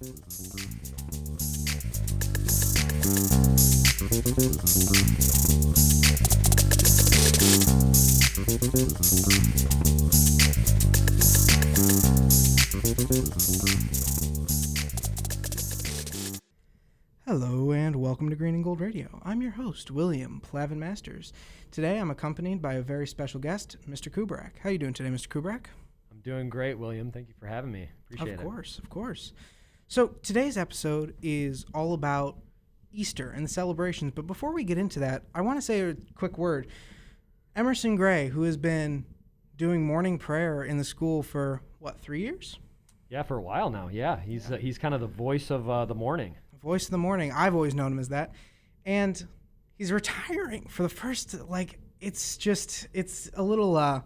Hello and welcome to Green and Gold Radio. I'm your host, William Plavin Masters. Today I'm accompanied by a very special guest, Mr. Kubrak. How are you doing today, Mr. Kubrak? I'm doing great, William. Thank you for having me. Appreciate it. Of course. So today's episode is all about Easter and the celebrations. But before we get into that, I want to say a quick word. Emerson Gray, who has been doing morning prayer in the school for, 3 years? Yeah, for a while now. Yeah, he's kind of the voice of the morning. Voice of the morning. I've always known him as that. And he's retiring for the first, it's a little,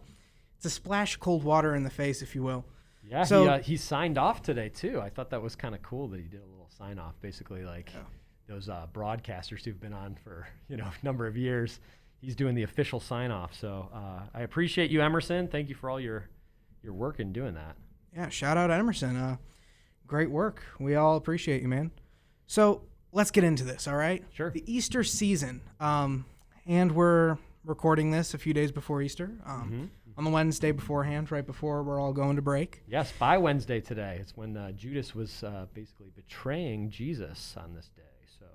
it's a splash of cold water in the face, if you will. Yeah, so, he signed off today, too. I thought that was kind of cool that he did a little sign-off, basically those broadcasters who've been on for, a number of years. He's doing the official sign-off. So I appreciate you, Emerson. Thank you for all your work in doing that. Yeah, shout out Emerson. Great work. We all appreciate you, man. So let's get into this, all right? Sure. The Easter season, and we're recording this a few days before Easter, on the Wednesday beforehand, right before we're all going to break. Yes, by Wednesday today. It's when Judas was basically betraying Jesus on this day. So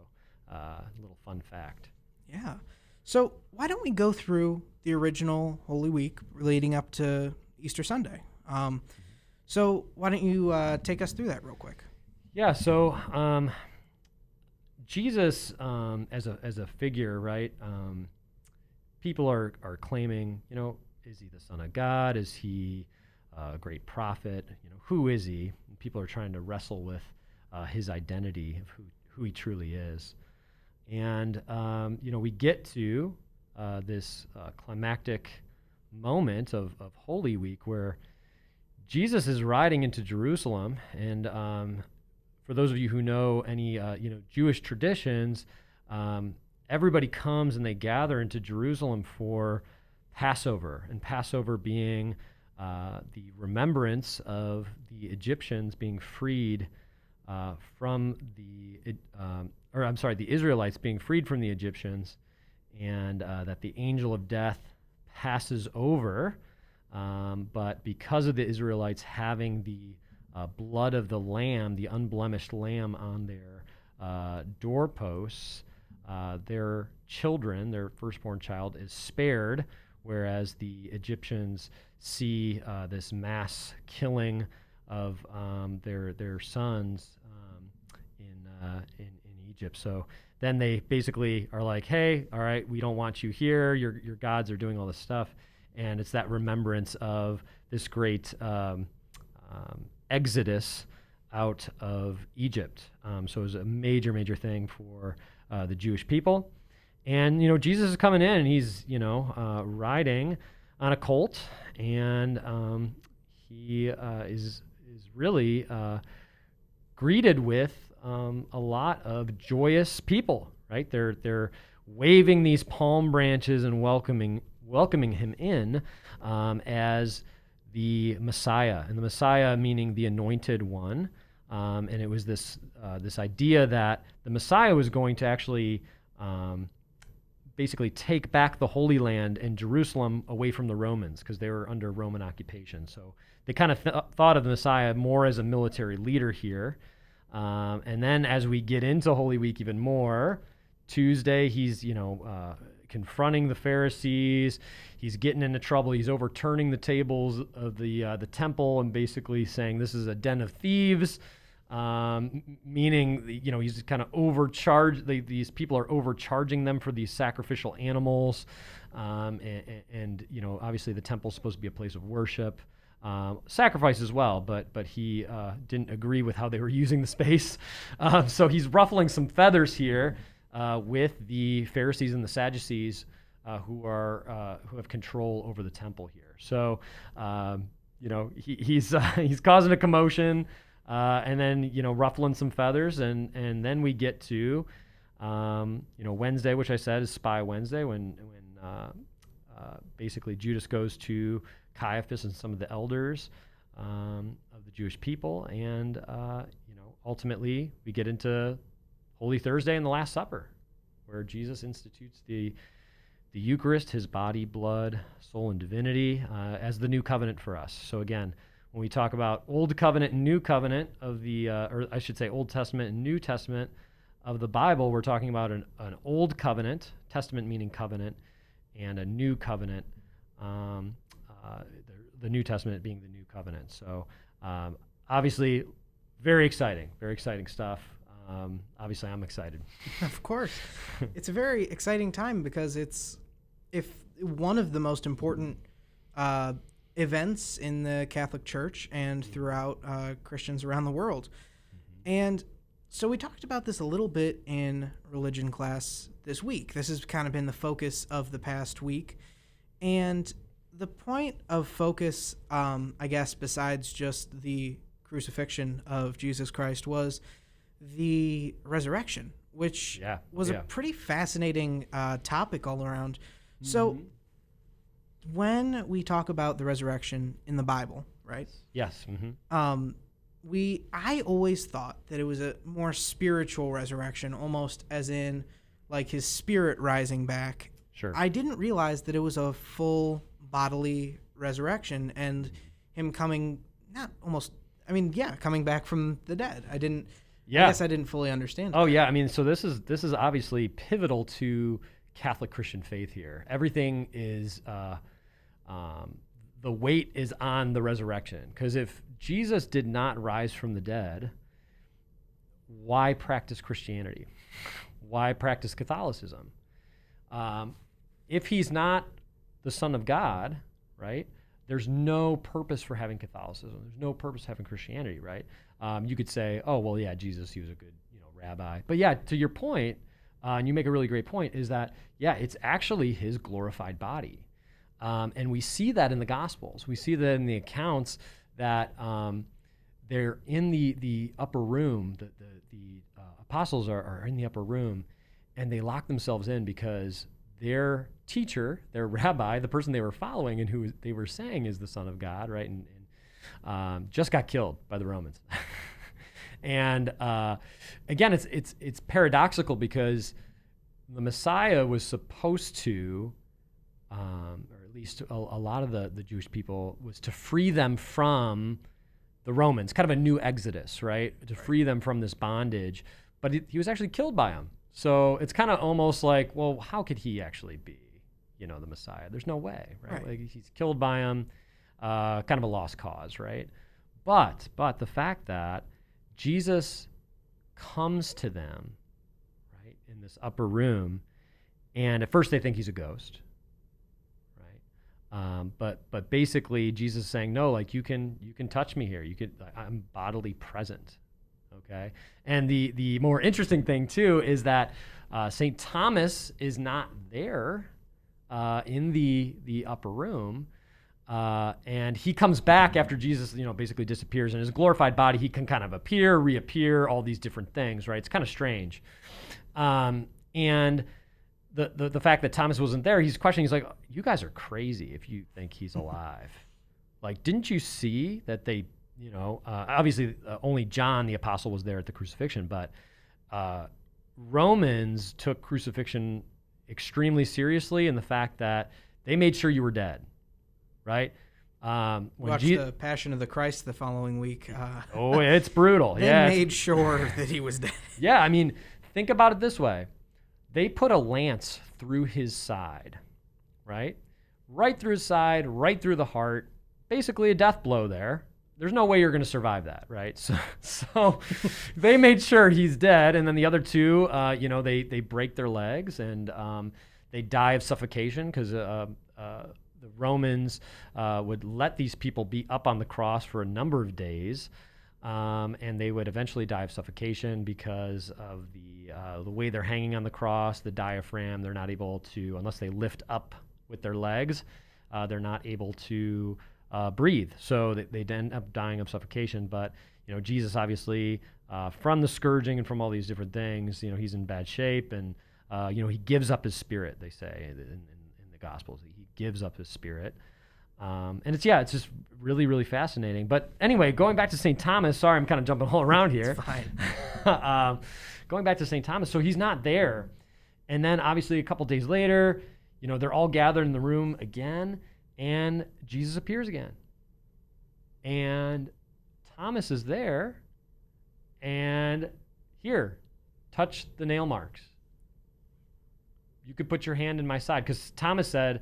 a little fun fact. Yeah. So why don't we go through the original Holy Week leading up to Easter Sunday? So why don't you take us through that real quick? Yeah, so Jesus as a figure, right? People are claiming, is he the Son of God? Is he a great prophet? Who is he? And people are trying to wrestle with his identity of who he truly is. And we get to this climactic moment of Holy Week where Jesus is riding into Jerusalem, and for those of you who know any Jewish traditions, everybody comes and they gather into Jerusalem for Passover, and Passover being the remembrance of the Egyptians being freed from the Israelites being freed from the Egyptians, and that the angel of death passes over, but because of the Israelites having the blood of the lamb, the unblemished lamb on their doorposts, their children, their firstborn child, is spared, whereas the Egyptians see this mass killing of their sons in Egypt. So then they basically are like, hey, all right, we don't want you here. Your gods are doing all this stuff. And it's that remembrance of this great exodus out of Egypt. So it was a major thing for the Jewish people. And, Jesus is coming in, and he's, riding on a colt, and he is really greeted with a lot of joyous people, right? They're waving these palm branches and welcoming him in as the Messiah, and the Messiah meaning the anointed one. And it was this idea that the Messiah was going to actually basically take back the Holy Land and Jerusalem away from the Romans, because they were under Roman occupation. So they kind of thought of the Messiah more as a military leader here. And then as we get into Holy Week even more, Tuesday he's confronting the Pharisees. He's getting into trouble. He's overturning the tables of the temple and basically saying this is a den of thieves, meaning he's kind of overcharged. These people are overcharging them for these sacrificial animals, and obviously the temple is supposed to be a place of worship, sacrifice as well. But he didn't agree with how they were using the space, so he's ruffling some feathers here. With the Pharisees and the Sadducees, who have control over the temple here. So, he's causing a commotion, and then ruffling some feathers, and then we get to Wednesday, which I said is Spy Wednesday, when basically Judas goes to Caiaphas and some of the elders of the Jewish people, and ultimately, we get into Holy Thursday and the Last Supper, where Jesus institutes the Eucharist, his body, blood, soul, and divinity, as the new covenant for us. So again, when we talk about Old Covenant and New Covenant of the, or I should say Old Testament and New Testament of the Bible, we're talking about an Old Covenant, Testament meaning covenant, and a New Covenant, the New Testament being the New Covenant. So obviously, very exciting stuff. Obviously, I'm excited. Of course. It's a very exciting time because it's one of the most important events in the Catholic Church and throughout Christians around the world. Mm-hmm. And so we talked about this a little bit in religion class this week. This has kind of been the focus of the past week. And the point of focus, I guess, besides just the crucifixion of Jesus Christ, was the resurrection, which was a pretty fascinating topic all around. Mm-hmm. So when we talk about the resurrection in the Bible, right? Yes. Mm-hmm. I always thought that it was a more spiritual resurrection, almost as in like his spirit rising back. Sure. I didn't realize that it was a full bodily resurrection and him coming back from the dead. I guess I didn't fully understand. Oh, yeah. I mean, so this is obviously pivotal to Catholic Christian faith here. Everything is, the weight is on the resurrection. Because if Jesus did not rise from the dead, why practice Christianity? Why practice Catholicism? If he's not the Son of God, right, there's no purpose for having Catholicism. There's no purpose for having Christianity, right? You could say, oh, well, yeah, Jesus, he was a good, rabbi. But yeah, to your point, and you make a really great point, is that, it's actually his glorified body. And we see that in the Gospels. We see that in the accounts that they're in the upper room. The apostles are in the upper room, and they lock themselves in because their teacher, their rabbi, the person they were following and who they were saying is the Son of God, right, and just got killed by the Romans. And again, it's paradoxical because the Messiah was supposed to, or at least a lot of the Jewish people, was to free them from the Romans, kind of a new exodus, right? To free them from this bondage. But he was actually killed by them. So it's kind of almost like, well, how could he actually be, the Messiah? There's no way, right? Like he's killed by him, kind of a lost cause, right? But the fact that Jesus comes to them, right, in this upper room, and at first they think he's a ghost, right? But basically Jesus is saying, no, like you can touch me here. I'm bodily present. Okay, and the more interesting thing too is that St. Thomas is not there in the upper room, and he comes back after Jesus, basically disappears in his glorified body. He can kind of appear, reappear, all these different things, right? It's kind of strange, and the fact that Thomas wasn't there, he's questioning. He's like, "You guys are crazy if you think he's alive. Like, didn't you see that they?" Obviously only John the apostle was there at the crucifixion, but Romans took crucifixion extremely seriously in the fact that they made sure you were dead, right? Watched the Passion of the Christ the following week. It's brutal. They made sure that he was dead. Yeah, I mean, think about it this way. They put a lance through his side, right? Right through his side, right through the heart, basically a death blow there. There's no way you're going to survive that, right? So they made sure he's dead, and then the other two, they break their legs and they die of suffocation because the Romans would let these people be up on the cross for a number of days, and they would eventually die of suffocation because of the way they're hanging on the cross, the diaphragm. They're not able to, unless they lift up with their legs, they're not able to breathe, so they'd end up dying of suffocation. But Jesus obviously, from the scourging and from all these different things, he's in bad shape, and he gives up his spirit. They say in the Gospels, he gives up his spirit, And it's just really, really fascinating. But anyway, going back to St. Thomas, sorry, I'm kind of jumping all around here. It's fine. Going back to St. Thomas, so he's not there. And then obviously a couple days later, they're all gathered in the room again, and Jesus appears again. And Thomas is there, and here, touch the nail marks. You could put your hand in my side, because Thomas said,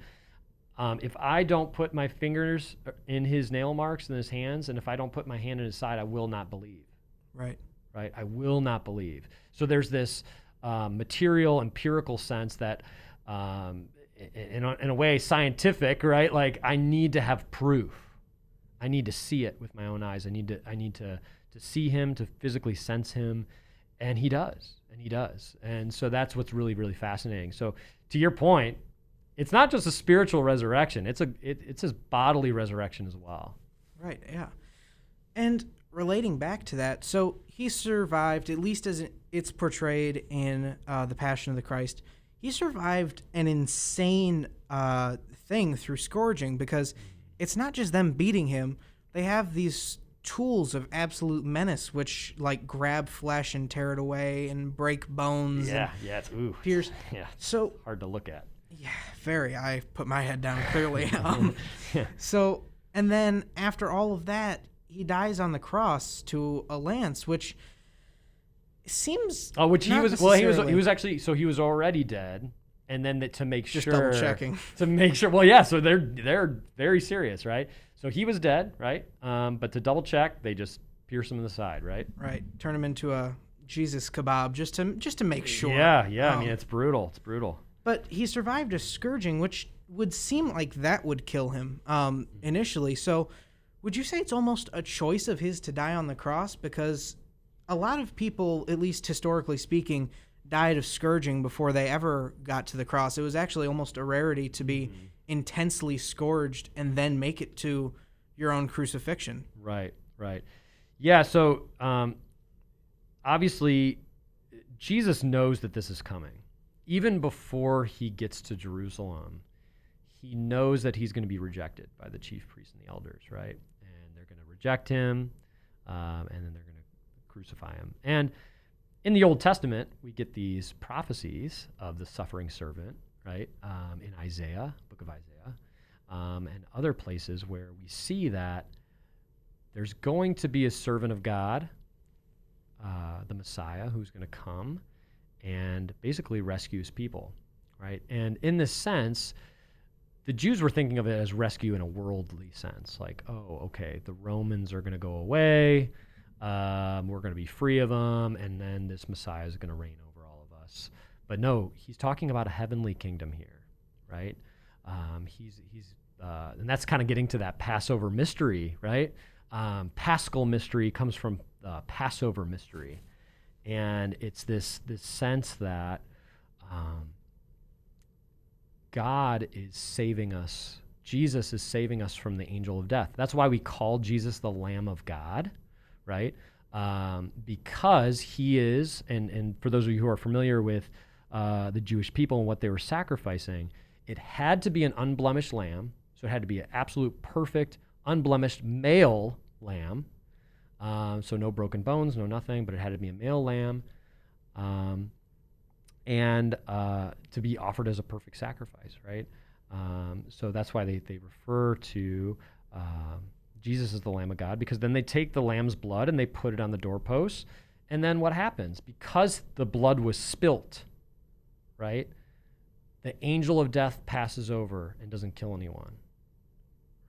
if I don't put my fingers in his nail marks in his hands, and if I don't put my hand in his side, I will not believe. Right. I will not believe. So there's this material, empirical sense that, in a way, scientific, right? Like, I need to have proof. I need to see it with my own eyes. I need to see him, to physically sense him, and he does. And so that's what's really, really fascinating. So to your point, it's not just a spiritual resurrection. It's his bodily resurrection as well. Right, yeah. And relating back to that, so he survived, at least as it's portrayed in The Passion of the Christ, he survived an insane thing through scourging, because it's not just them beating him. They have these tools of absolute menace, which like grab flesh and tear it away and break bones. It's pierce. Yeah, so hard to look at. Yeah, very. I put my head down clearly. So, and then after all of that, he dies on the cross to a lance, which seems he was already dead, and then to make just sure, double checking to make sure. Well, yeah, so they're very serious, right? So he was dead, right? But to double check, they just pierce him in the side, right? Right, turn him into a Jesus kebab just to make sure. Yeah. I mean, it's brutal. It's brutal. But he survived a scourging, which would seem like that would kill him initially. So would you say it's almost a choice of his to die on the cross? Because a lot of people, at least historically speaking, died of scourging before they ever got to the cross. It was actually almost a rarity to be intensely scourged and then make it to your own crucifixion. Right. Yeah, so obviously Jesus knows that this is coming. Even before he gets to Jerusalem, he knows that he's going to be rejected by the chief priests and the elders, right? And they're going to reject him, and then they're going to crucify him. And in the Old Testament, we get these prophecies of the suffering servant, right? In Isaiah, book of Isaiah, and other places where we see that there's going to be a servant of God, the Messiah, who's going to come and basically rescue his people, right? And in this sense, the Jews were thinking of it as rescue in a worldly sense, like, oh, okay, the Romans are going to go away, we're going to be free of them, and then this Messiah is going to reign over all of us. But no, he's talking about a heavenly kingdom here, right? And that's kind of getting to that Passover mystery, right? Paschal mystery comes from Passover mystery. And it's this sense that God is saving us. Jesus is saving us from the angel of death. That's why we call Jesus the Lamb of God, right? Because he is, and for those of you who are familiar with the Jewish people and what they were sacrificing, it had to be an unblemished lamb. So it had to be an absolute perfect, unblemished male lamb. So no broken bones, no nothing, but it had to be a male lamb, and to be offered as a perfect sacrifice, right? So that's why they refer to Jesus as the Lamb of God, because then they take the lamb's blood and they put it on the doorposts, and then what happens? Because the blood was spilt, right? The angel of death passes over and doesn't kill anyone,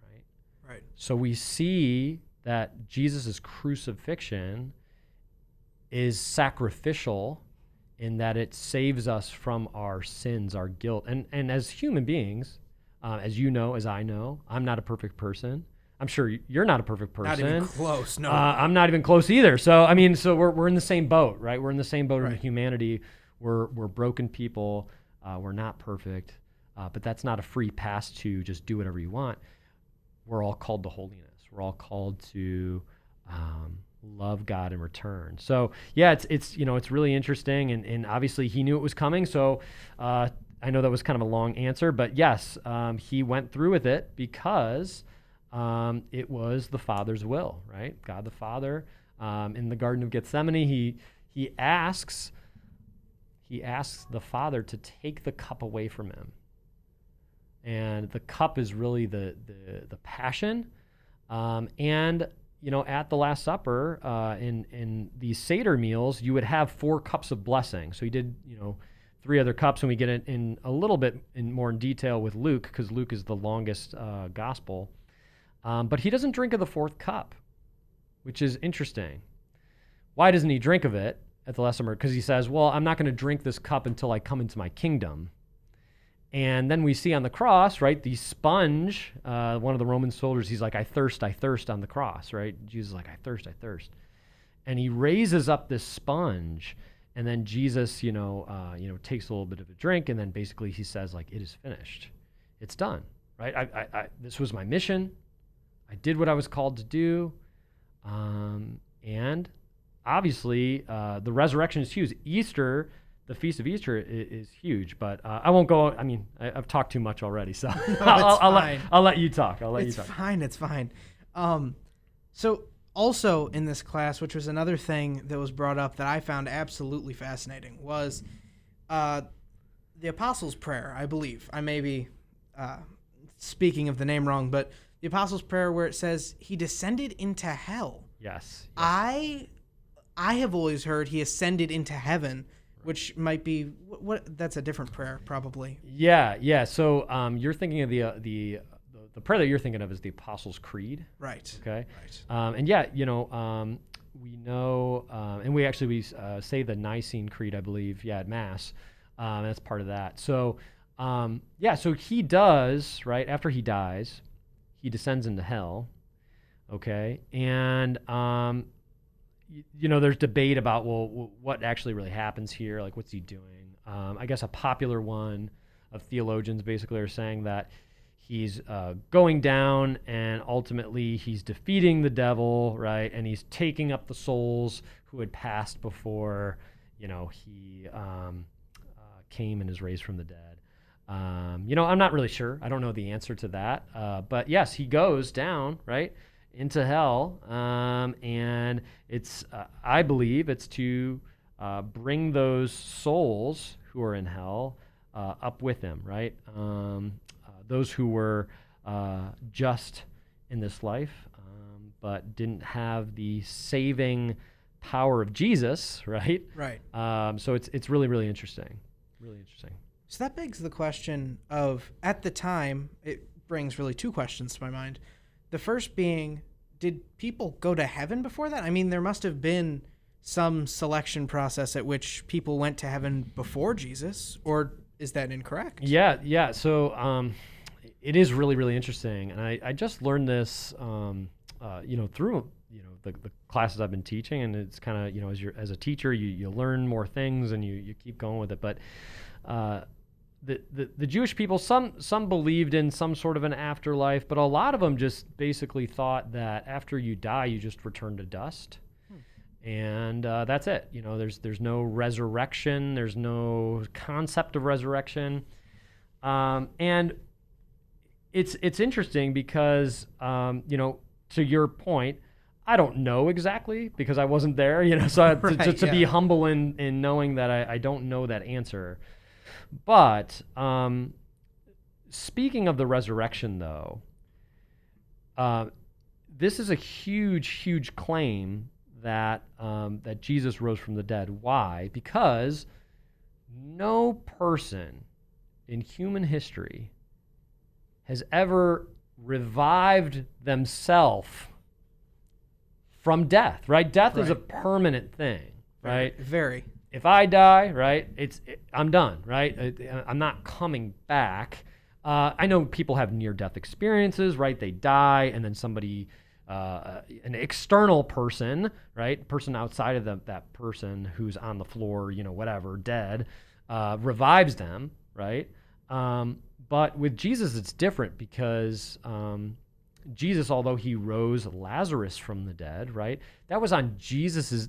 right? Right. So we see that Jesus' crucifixion is sacrificial in that it saves us from our sins, our guilt. And as human beings, as you know, as I know, I'm not a perfect person. I'm sure you're not a perfect person. Not even close, no. I'm not even close either. So, I mean, so we're in the same boat, right? We're in the same boat in humanity. We're broken people. We're not perfect. But that's not a free pass to just do whatever you want. We're all called to holiness. We're all called to love God in return. So yeah, it's really interesting, and obviously he knew it was coming. So I know that was kind of a long answer, but yes, he went through with it because it was the Father's will, right? God the Father in the Garden of Gethsemane, he asks the Father to take the cup away from him. And the cup is really the passion. And, at the Last Supper, in these Seder meals, you would have 4 cups of blessing. So he did, 3 other cups, and we get it in a little bit more in detail with Luke, because Luke is the longest gospel. But he doesn't drink of the 4th cup, which is interesting. Why doesn't he drink of it at the Last Supper? Because he says, well, I'm not going to drink this cup until I come into my kingdom. And then we see on the cross, right, the sponge, one of the Roman soldiers, he's like, I thirst on the cross, right? Jesus is like, I thirst. And he raises up this sponge, and then Jesus, takes a little bit of a drink, and then basically he says, like, it is finished. It's done, right? I this was my mission. I did what I was called to do. And obviously, the resurrection is huge. Easter, the Feast of Easter is huge, but I won't go. I mean, I've talked too much already, so No, I'll let you talk. It's fine. So also in this class, which was another thing that was brought up that I found absolutely fascinating, was the Apostles' Prayer, I believe. I may be speaking of the name wrong, but the Apostles' Prayer where it says he descended into hell. Yes. I have always heard he ascended into heaven, which might be what that's a different prayer probably. Yeah. So you're thinking of the prayer that you're thinking of is the Apostles' Creed. Right. Okay. Right. And yeah, we know, and we say the Nicene Creed, I believe, at Mass. That's part of that. So so he does, right, after he dies, he descends into hell. Okay. And there's debate about, well, what actually really happens here? Like, what's he doing? I guess a popular one of theologians basically are saying that he's going down and ultimately he's defeating the devil, right? And he's taking up the souls who had passed before, he came and is raised from the dead. I'm not really sure. I don't know the answer to that. But yes, he goes down, right, into hell, and it's I believe it's to bring those souls who are in hell up with him, right? Those who were just in this life, but didn't have the saving power of Jesus, right? Right. So it's really, really interesting. Really interesting. So that begs the question of, at the time, it brings really 2 questions to my mind. The first being, did people go to heaven before that? I mean, there must have been some selection process at which people went to heaven before Jesus, or is that incorrect? Yeah. So it is really, really interesting, and I just learned this, through the classes I've been teaching, and it's kind of as a teacher, you learn more things and you keep going with it, but. The Jewish people, some believed in some sort of an afterlife, but a lot of them just basically thought that after you die, you just return to dust, and that's it. There's no resurrection, there's no concept of resurrection, and it's interesting because to your point, I don't know exactly because I wasn't there, so to be humble in knowing that I don't know that answer. But speaking of the resurrection, though, this is a huge, huge claim that Jesus rose from the dead. Why? Because no person in human history has ever revived themselves from death. Right? Death is a permanent thing. Right? Very. If I die, right, I'm done, right? I'm not coming back. I know people have near-death experiences, right? They die, and then somebody, an external person, right, person outside of that person who's on the floor, whatever, dead, revives them, right? But with Jesus, it's different because Jesus, although he rose Lazarus from the dead, right, that was Jesus'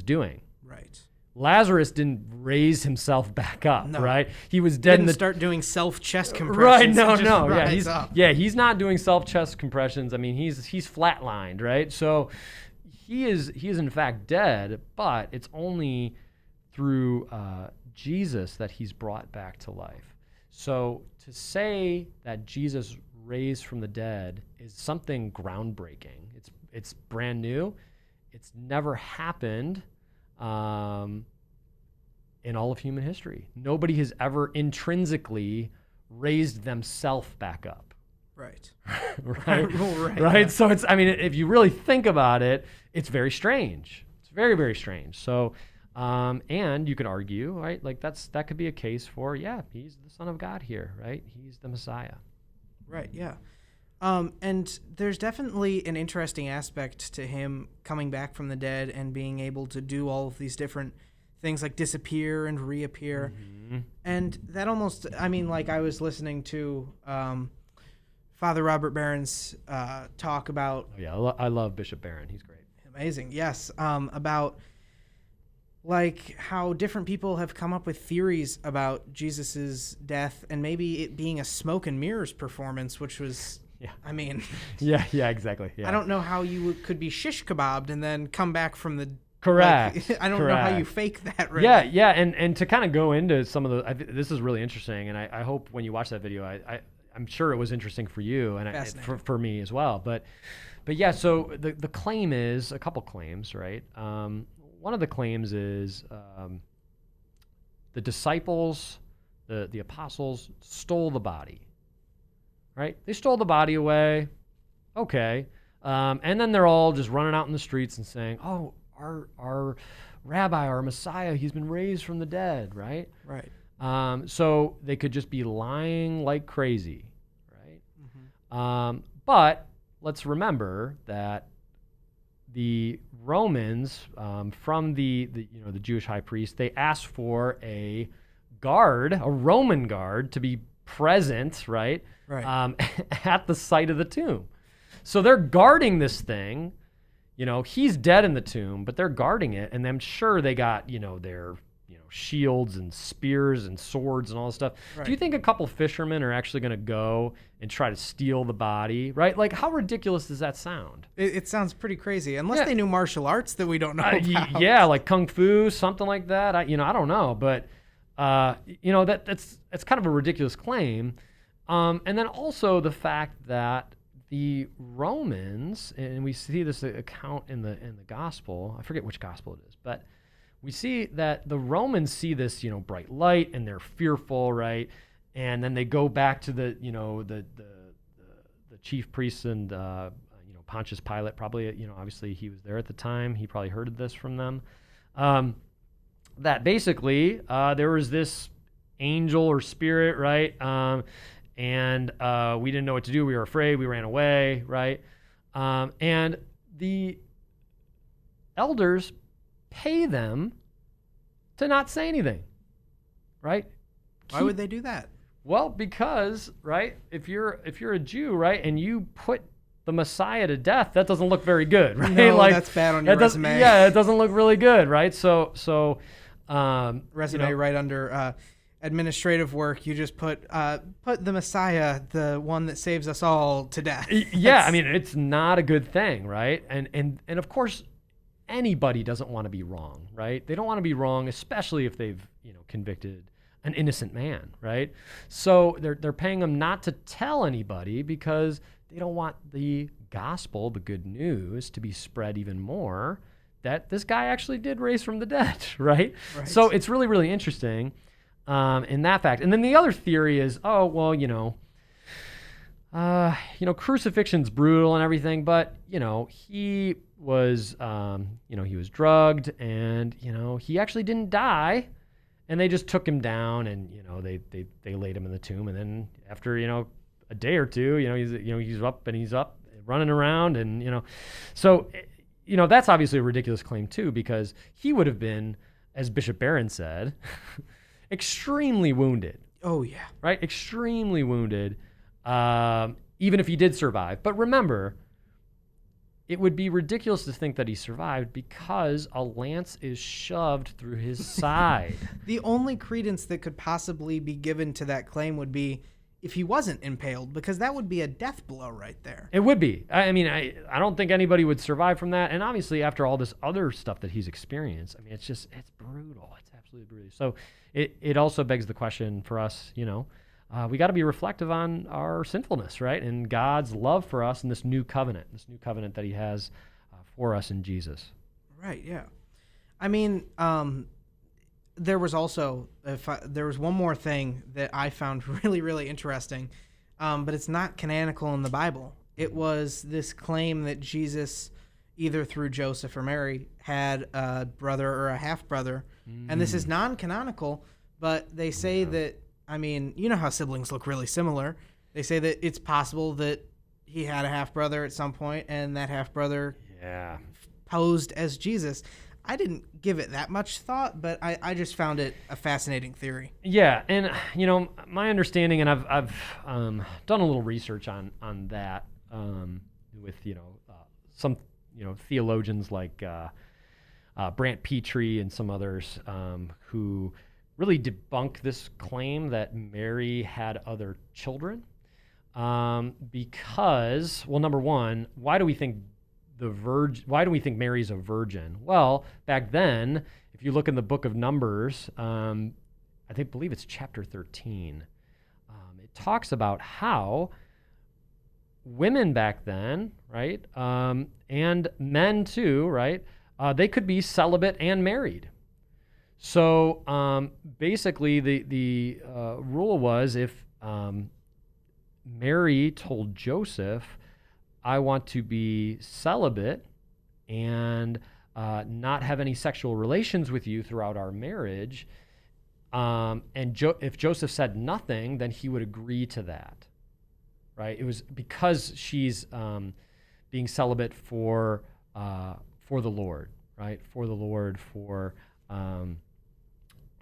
doing. Right. Lazarus didn't raise himself back up, No. right? He was dead in Didn't the start doing self-chest right. compressions. No, and just no, rise up. he's not doing self chest compressions. I mean, he's flatlined, right? So he is in fact dead, but it's only through Jesus that he's brought back to life. So to say that Jesus raised from the dead is something groundbreaking. It's brand new. It's never happened in all of human history. Nobody has ever intrinsically raised themselves back up. Right. Right. Yeah. So it's, I mean, if you really think about it, it's very strange. It's very, very strange. So, and you could argue, right? Like that could be a case for, yeah, he's the Son of God here, right? He's the Messiah. Right. Yeah. And there's definitely an interesting aspect to him coming back from the dead and being able to do all of these different things like disappear and reappear. Mm-hmm. And that almost, I mean, like I was listening to Father Robert Barron's talk about. Oh, yeah, I love Bishop Barron. He's great. Amazing. Yes. About like how different people have come up with theories about Jesus's death and maybe it being a smoke and mirrors performance, which was. Yeah. I mean, yeah, exactly. Yeah. I don't know how you could be shish kebabbed and then come back from the. Correct. Like, I don't know how you fake that. Really. Yeah, and to kind of go into some of the, this is really interesting, and I hope when you watch that video, I'm sure it was interesting for you and for me as well. But yeah, so the claim is a couple claims, right? One of the claims is the disciples, the apostles stole the body. Right? They stole the body away. Okay. And then they're all just running out in the streets and saying, oh, our rabbi, our Messiah, he's been raised from the dead, right? Right. So they could just be lying like crazy, right? Mm-hmm. But let's remember that the Romans, from the Jewish high priest, they asked for a Roman guard, to be present, right? Right. At the site of the tomb. So they're guarding this thing. He's dead in the tomb, but they're guarding it, and I'm sure they got, their shields and spears and swords and all this stuff. Right. Do you think a couple fishermen are actually going to go and try to steal the body, right? Like, how ridiculous does that sound? It sounds pretty crazy, unless they knew martial arts that we don't know about. Yeah, like kung fu, something like that. I don't know, but that's kind of a ridiculous claim. And then also the fact that the Romans, and we see this account in the gospel, I forget which gospel it is, but we see that the Romans see this, bright light, and they're fearful, right? And then they go back to the chief priests and Pontius Pilate. Probably, obviously he was there at the time. He probably heard of this from them. That basically there was this angel or spirit, right? And we didn't know what to do. We were afraid. We ran away, right? And the elders pay them to not say anything, right? Why would they do that? Well, because, right, if you're a Jew, right, and you put the Messiah to death, that doesn't look very good, right? No, that's bad on your resume. Yeah, it doesn't look really good, right? So resume right under administrative work, you just put the Messiah, the one that saves us all, to death. Yeah, I mean, it's not a good thing, right? And of course, anybody doesn't want to be wrong, right? They don't want to be wrong, especially if they've convicted an innocent man, right? So they're paying them not to tell anybody because they don't want the gospel, the good news, to be spread even more that this guy actually did raise from the dead, right? So it's really, really interesting in that fact. And then the other theory is, oh, well, crucifixion's brutal and everything, but, he was, he was drugged and, he actually didn't die. And they just took him down and, they laid him in the tomb. And then after, a day or two, he's up running around and, so, that's obviously a ridiculous claim too, because he would have been, as Bishop Barron said, extremely wounded. Oh yeah. Right? Extremely wounded, even if he did survive. But remember, it would be ridiculous to think that he survived because a lance is shoved through his side. The only credence that could possibly be given to that claim would be if he wasn't impaled, because that would be a death blow right there. It would be. I mean, I don't think anybody would survive from that. And obviously, after all this other stuff that he's experienced, I mean, it's brutal. It's absolutely brutal. So it also begs the question for us, we got to be reflective on our sinfulness, right? And God's love for us in this new covenant that he has for us in Jesus. Right, yeah. I mean, there was also, there was one more thing that I found really, really interesting, but it's not canonical in the Bible. It was this claim that Jesus, either through Joseph or Mary, had a brother or a half-brother. And this is non-canonical, but they say that, I mean, you know how siblings look really similar. They say that it's possible that he had a half-brother at some point, and that half-brother posed as Jesus. I didn't give it that much thought, but I just found it a fascinating theory. Yeah, and my understanding, and I've done a little research on that with some theologians like Brant Petrie and some others who really debunk this claim that Mary had other children because, well, number one, why do we think Mary's a virgin? Well, back then, if you look in the book of Numbers, I believe it's chapter 13, it talks about how women back then, right, and men too, right, they could be celibate and married. So basically, the rule was if Mary told Joseph, I want to be celibate and not have any sexual relations with you throughout our marriage. If Joseph said nothing, then he would agree to that, right? It was because she's being celibate for the Lord, right? For the Lord, for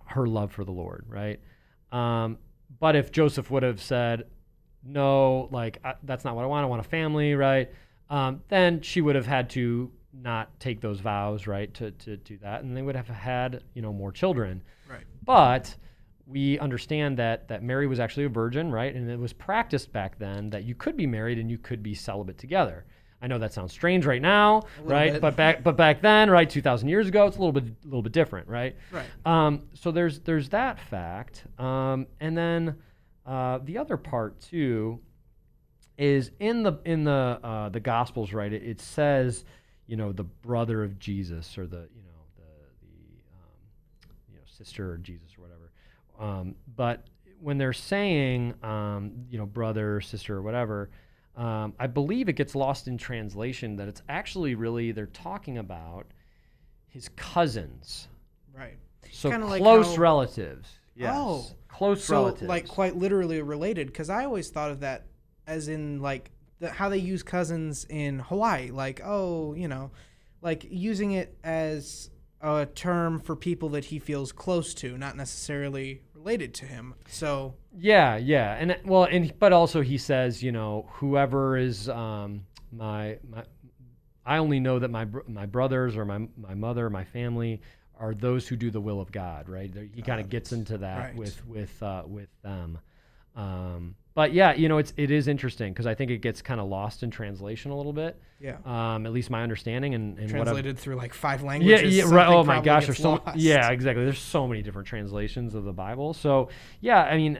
her love for the Lord, right? But if Joseph would have said, no, that's not what I want. I want a family, right? Then she would have had to not take those vows, right, to do that, and they would have had, more children. Right. But we understand that Mary was actually a virgin, right? And it was practiced back then that you could be married and you could be celibate together. I know that sounds strange right now, right? But back then, right, 2,000 years ago, it's a little bit different, right? Right. So there's that fact, and then. The other part too is in the Gospels, right? It says, the brother of Jesus, or the sister of Jesus, or whatever. But when they're saying, brother, sister, or whatever, I believe it gets lost in translation that it's actually really they're talking about his cousins, right? So Kinda close relatives. Yes. Oh, close relatives. Like quite literally related, because I always thought of that as in how they use cousins in Hawaii, like using it as a term for people that he feels close to, not necessarily related to him. So yeah, but also he says, whoever is my I only know that my brothers or my mother, my family are those who do the will of God, right? He kind of gets into that right. with them. But yeah, it is interesting because I think it gets kind of lost in translation a little bit. Yeah. At least my understanding and translated through like 5 languages. Yeah, right. Oh my gosh, there's lost. Yeah, exactly. There's so many different translations of the Bible. So yeah, I mean,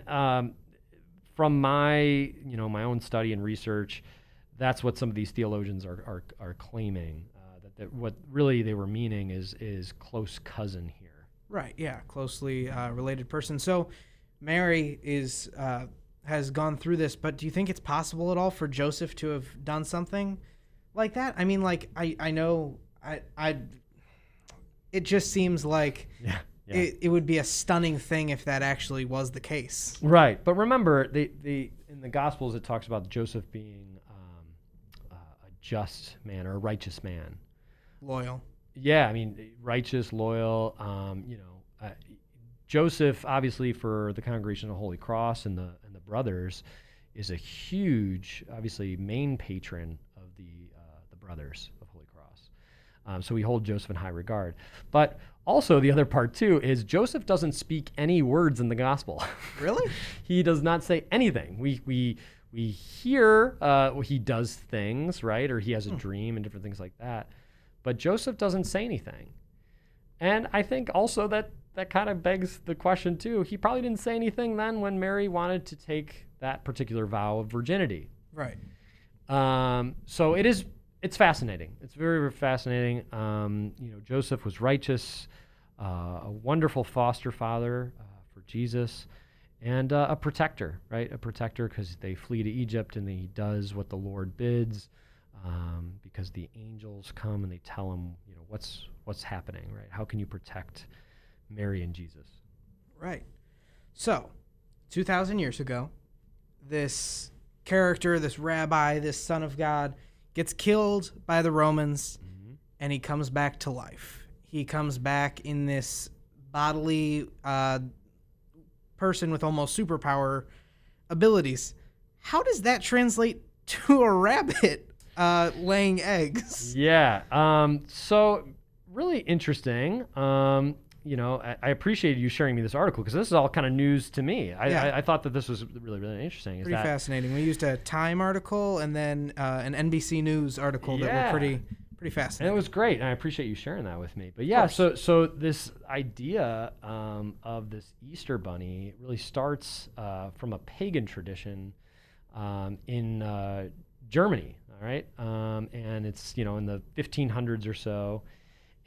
from my my own study and research, that's what some of these theologians are claiming. That what really they were meaning is close cousin here. Right, yeah, closely related person. So Mary has gone through this, but do you think it's possible at all for Joseph to have done something like that? I mean, I know it just seems like it would be a stunning thing if that actually was the case. Right, but remember, in the Gospels it talks about Joseph being a just man or a righteous man. Loyal. Yeah, I mean, righteous, loyal. Joseph, obviously, for the Congregation of the Holy Cross and the brothers, is a huge, obviously, main patron of the brothers of So we hold Joseph in high regard. But also the other part too is Joseph doesn't speak any words in the gospel. Really? He does not say anything. We hear he does things, right? Or he has a dream and different things like that. But Joseph doesn't say anything. And I think also that kind of begs the question too. He probably didn't say anything then when Mary wanted to take that particular vow of virginity. Right. So it's fascinating. It's very, very fascinating. Joseph was righteous, a wonderful foster father for Jesus, and a protector, right? A protector because they flee to Egypt and he does what the Lord bids, because the angels come and they tell him, what's happening, right? How can you protect Mary and Jesus? Right. So, 2,000 years ago, this character, this rabbi, this son of God, gets killed by the Romans, and he comes back to life. He comes back in this bodily person with almost superpower abilities. How does that translate to a rabbit laying eggs? Yeah. So really interesting. I appreciate you sharing me this article because this is all kind of news to me. I thought that this was really, really interesting. Pretty fascinating. We used a Time article and then an NBC News article that were pretty fascinating. And it was great, and I appreciate you sharing that with me. But yeah, so this idea of this Easter bunny really starts from a pagan tradition in Germany, all right? And it's, in the 1500s or so.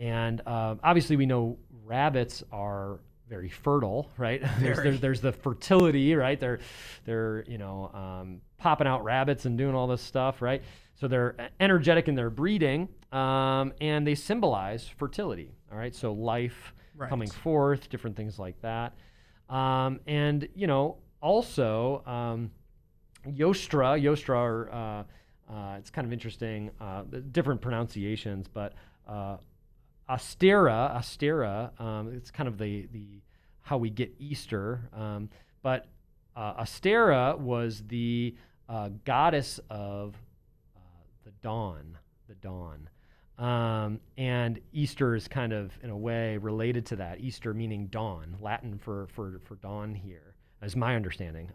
And obviously we know rabbits are very fertile, right? There's the fertility, right? They're popping out rabbits and doing all this stuff, right? So they're energetic in their breeding, and they symbolize fertility, all right? So life coming forth, different things like that. And also Yostra, it's kind of interesting, different pronunciations, but Astera, it's kind of the how we get Easter, but Astera was the goddess of the dawn, and Easter is kind of in a way related to that. Easter meaning dawn, Latin for dawn here, is my understanding.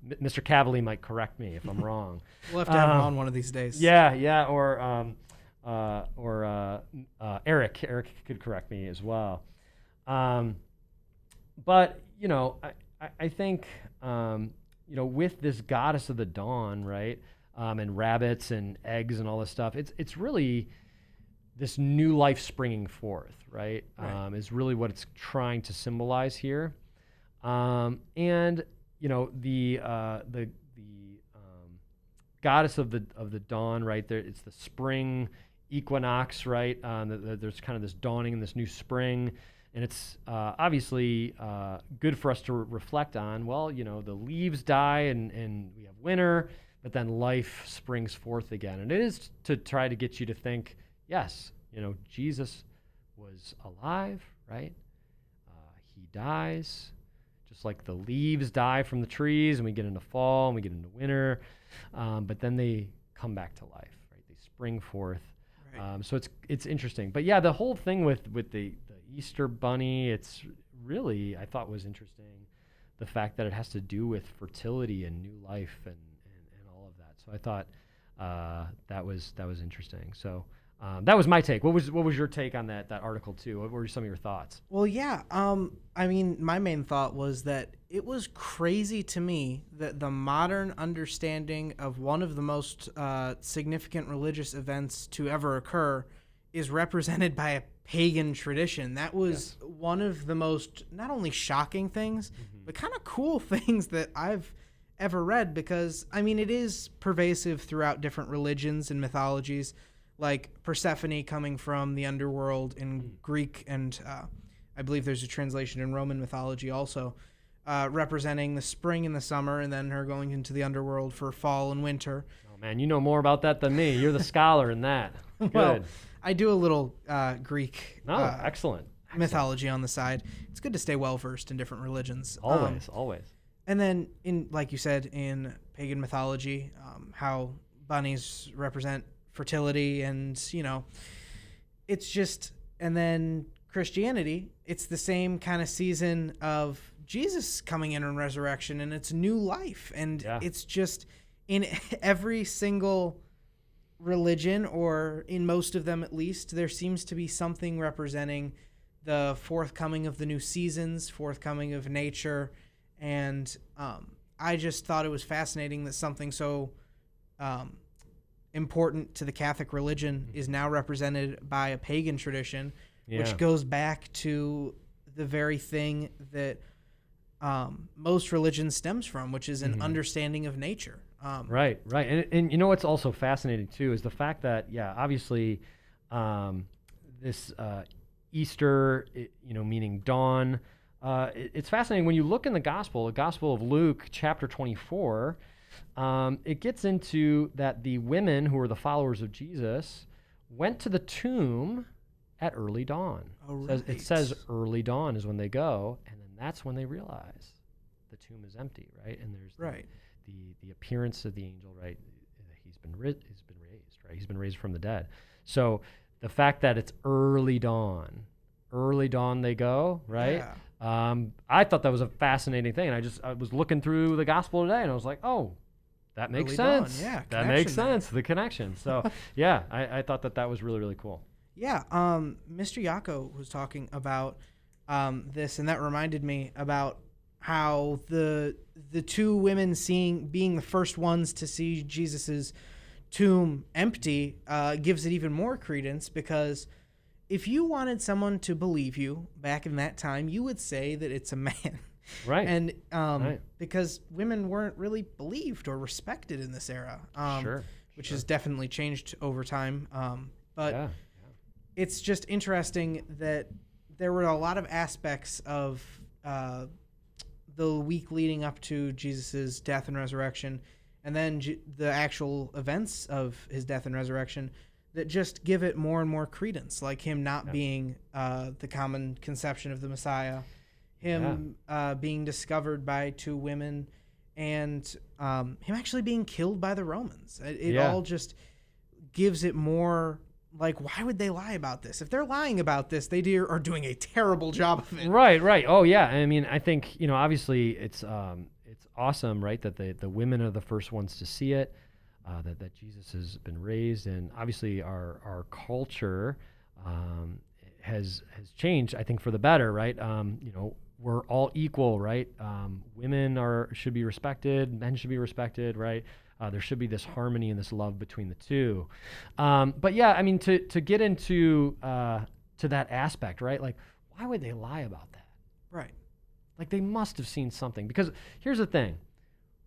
Mr. Cavally might correct me if I'm wrong. We'll have to have him on one of these days. Yeah, or Eric could correct me as well. But I think with this goddess of the dawn, right, and rabbits and eggs and all this stuff, it's really this new life springing forth, right? Is really what it's trying to symbolize here. And the goddess of the dawn, right there, it's the spring equinox, right? There's kind of this dawning and this new spring, and it's obviously good for us to reflect on. Well, the leaves die and we have winter, but then life springs forth again, and it is to try to get you to think, yes, Jesus was alive, right? He dies, just like the leaves die from the trees, and we get into fall and we get into winter, but then they come back to life, right? They spring forth. So it's interesting, but yeah, the whole thing with the Easter bunny, it's really, I thought, was interesting, the fact that it has to do with fertility and new life and all of that. So I thought that was interesting. So that was my take. What was your take on that article too? What were some of your thoughts? Well, yeah. My main thought was that it was crazy to me that the modern understanding of one of the most significant religious events to ever occur is represented by a pagan tradition. That was one of the most not only shocking things, but kind of cool things that I've ever read, because it is pervasive throughout different religions and mythologies, like Persephone coming from the underworld in Greek, and I believe there's a translation in Roman mythology also, representing the spring and the summer, and then her going into the underworld for fall and winter. Oh man, you know more about that than me. You're the scholar in that. Good. Well, I do a little Greek excellent mythology on the side. It's good to stay well versed in different religions. Always. And then, like you said, in pagan mythology, how bunnies represent fertility, and it's just, and then Christianity, it's the same kind of season of Jesus coming in and resurrection, and it's new life. And it's just in every single religion, or in most of them at least, there seems to be something representing the forthcoming of the new seasons, forthcoming of nature. And I just thought it was fascinating that something so important to the Catholic religion is now represented by a pagan tradition, which goes back to the very thing that most religion stems from, which is an understanding of nature. Right. And you know what's also fascinating too is the fact that, obviously this Easter, meaning dawn, it's fascinating when you look in the Gospel of Luke, chapter 24, it gets into that the women who were the followers of Jesus went to the tomb at early dawn. It says early dawn is when they go, and then that's when they realize the tomb is empty, right? And there's the appearance of the angel, right? He's been raised, right? He's been raised from the dead. So the fact that it's early dawn they go, right? I thought that was a fascinating thing, and I was looking through the Gospel today, and I was like, oh, that makes sense. That makes sense. The connection. So I thought that was really, really cool. Mr. Yako was talking about this, and that reminded me about how the two women being the first ones to see Jesus's tomb empty gives it even more credence, because if you wanted someone to believe you back in that time, you would say that it's a man. Right. And because women weren't really believed or respected in this era, which has definitely changed over time. But it's just interesting that there were a lot of aspects of the week leading up to Jesus's death and resurrection, and then the actual events of his death and resurrection, that just give it more and more credence, like him not being the common conception of the Messiah, him being discovered by two women, and him actually being killed by the Romans. It all just gives it more, like, why would they lie about this? If they're lying about this, they are doing a terrible job of it. Right. Oh, yeah. I mean, I think, obviously it's awesome, right, that the women are the first ones to see it, that Jesus has been raised, and obviously our culture has changed, I think, for the better, right? We're all equal, right? Women should be respected, men should be respected, right? There should be this harmony and this love between the two. But I mean, to get into to that aspect, right? Like, why would they lie about that? Right. Like, they must have seen something. Because here's the thing.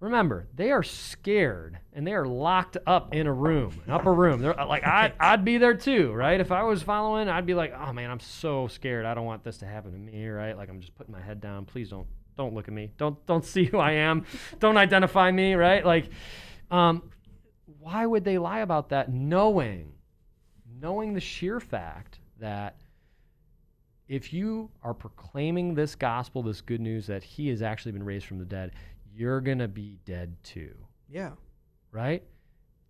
Remember, they are scared, and they are locked up in an upper room. They're like, I'd be there too, right? If I was following, I'd be like, oh man, I'm so scared. I don't want this to happen to me, right? Like, I'm just putting my head down. Please don't look at me. Don't see who I am. Don't identify me, right? Like, why would they lie about that, knowing the sheer fact that if you are proclaiming this gospel, this good news that he has actually been raised from the dead, you're going to be dead too. Yeah. Right?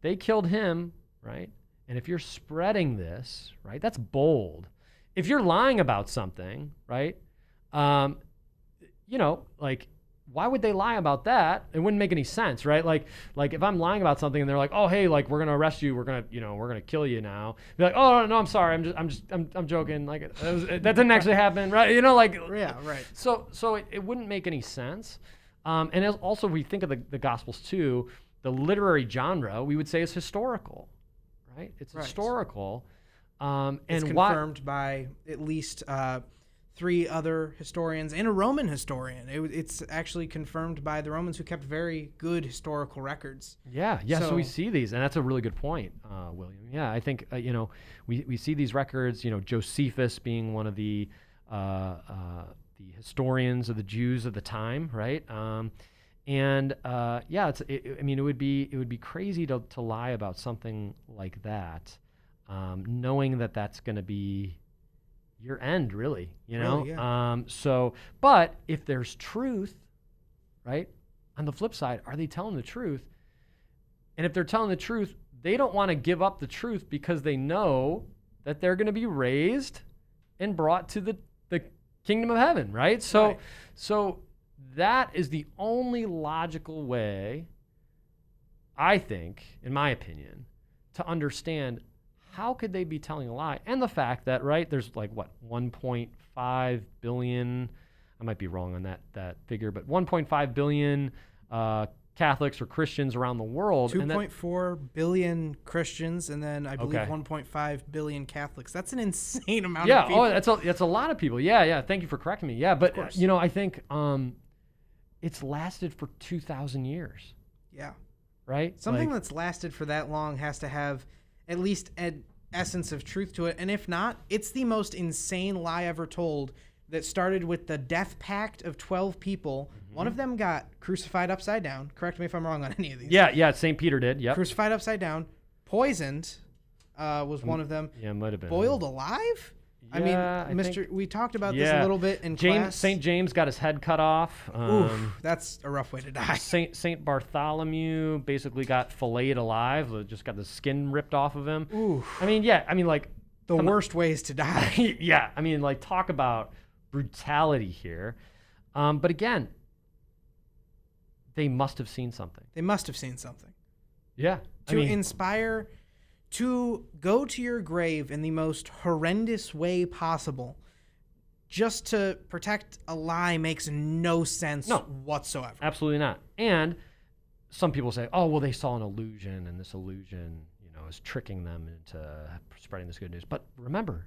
They killed him, right? And if you're spreading this, right, that's bold. If you're lying about something, right, like, why would they lie about that? It wouldn't make any sense, right? Like if I'm lying about something and they're like, oh, hey, like, we're gonna arrest you, we're gonna kill you now. Be like, oh no, I'm sorry, I'm joking. Like, that didn't actually happen, right? Yeah, right. So it wouldn't make any sense. And also, we think of the Gospels too. The literary genre, we would say, is historical, right? It's historical, and it's confirmed by at least 3 other historians and a Roman historian. It's actually confirmed by the Romans, who kept very good historical records. So we see these, and that's a really good point, William. Yeah, I think we see these records. Josephus being one of the historians of the Jews of the time, right? It would be crazy to lie about something like that, knowing that that's going to be your end, really, Really, yeah. But if there's truth, right, on the flip side, are they telling the truth? And if they're telling the truth, they don't want to give up the truth because they know that they're going to be raised and brought to the kingdom of heaven, right? So that is the only logical way, I think, in my opinion, to understand how could they be telling a lie. And the fact that, right, there's like, 1.5 billion, I might be wrong on that figure, but 1.5 billion Catholics or Christians around the world. 2.4 billion Christians, and then I believe 1.5 billion Catholics. That's an insane amount of people. Yeah, that's a lot of people. Yeah. Thank you for correcting me. Yeah, but I think it's lasted for 2,000 years. Yeah. Right? Something that's lasted for that long has to have at least an essence of truth to it. And if not, it's the most insane lie ever told that started with the death pact of 12 people. Mm-hmm. One of them got crucified upside down. Correct me if I'm wrong on any of these. Yeah, St. Peter did. Yep. Crucified upside down. Poisoned was one of them. Yeah, might have been. Boiled alive? Yeah, I mean, we talked about this a little bit in class. St. James got his head cut off. Oof, that's a rough way to die. St. Bartholomew basically got filleted alive. Just got the skin ripped off of him. Oof. The worst ways to die. Yeah, talk about brutality here. But again, they must have seen something. Yeah. Inspire, to go to your grave in the most horrendous way possible just to protect a lie makes no sense whatsoever. Absolutely not. And some people say, oh, well, they saw an illusion, and this illusion, is tricking them into spreading this good news. But remember,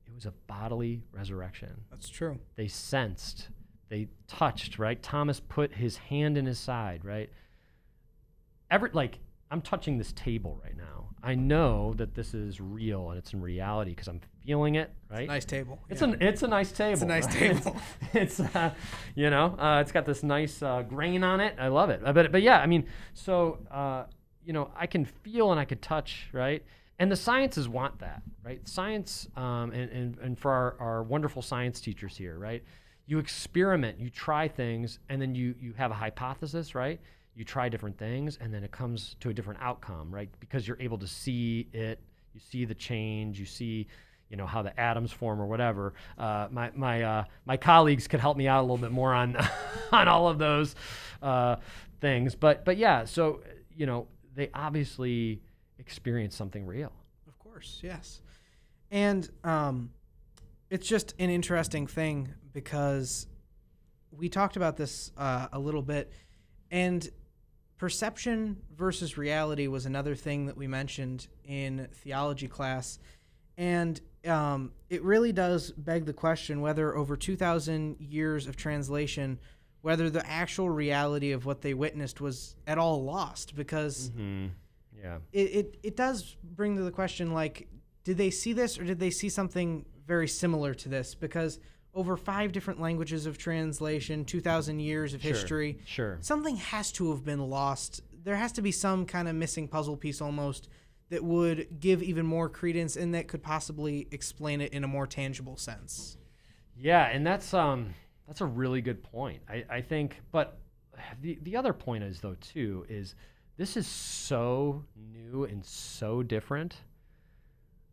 it was a bodily resurrection. That's true. They sensed, they touched, right? Thomas put his hand in his side, right? I'm touching this table right now. I know that this is real and it's in reality because I'm feeling it, right? It's a nice table. It's a nice table. It's a nice table. It's it's got this nice grain on it. I love it. But yeah, I can feel and I could touch, right? And the sciences want that, right? Science, and for our wonderful science teachers here, right? You experiment, you try things, and then you have a hypothesis, right? You try different things, and then it comes to a different outcome, right? Because you're able to see it, you see the change, you see, how the atoms form or whatever. My colleagues could help me out a little bit more on on all of those things, but yeah. So they obviously experienced something real. Of course, yes, and it's just an interesting thing because we talked about this a little bit, and perception versus reality was another thing that we mentioned in theology class. And it really does beg the question whether over 2,000 years of translation, whether the actual reality of what they witnessed was at all lost. Because it does bring to the question, did they see this or did they see something very similar to this? Because over 5 different languages of translation, 2,000 years of history. Sure. Something has to have been lost. There has to be some kind of missing puzzle piece almost that would give even more credence and that could possibly explain it in a more tangible sense. Yeah, and that's a really good point. I think, but the other point is, though, too, is this is so new and so different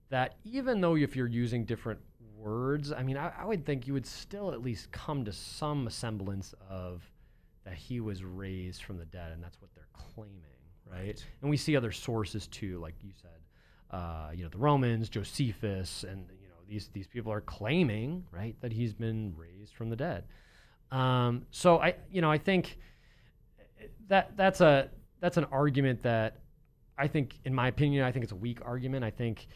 that even though if you're using different words, I would think you would still at least come to some semblance of that he was raised from the dead, and that's what they're claiming, right? And we see other sources too, like you said, the Romans, Josephus, and these people are claiming, right, that he's been raised from the dead. So I think that's an argument that I think, in my opinion, I think it's a weak argument. I think,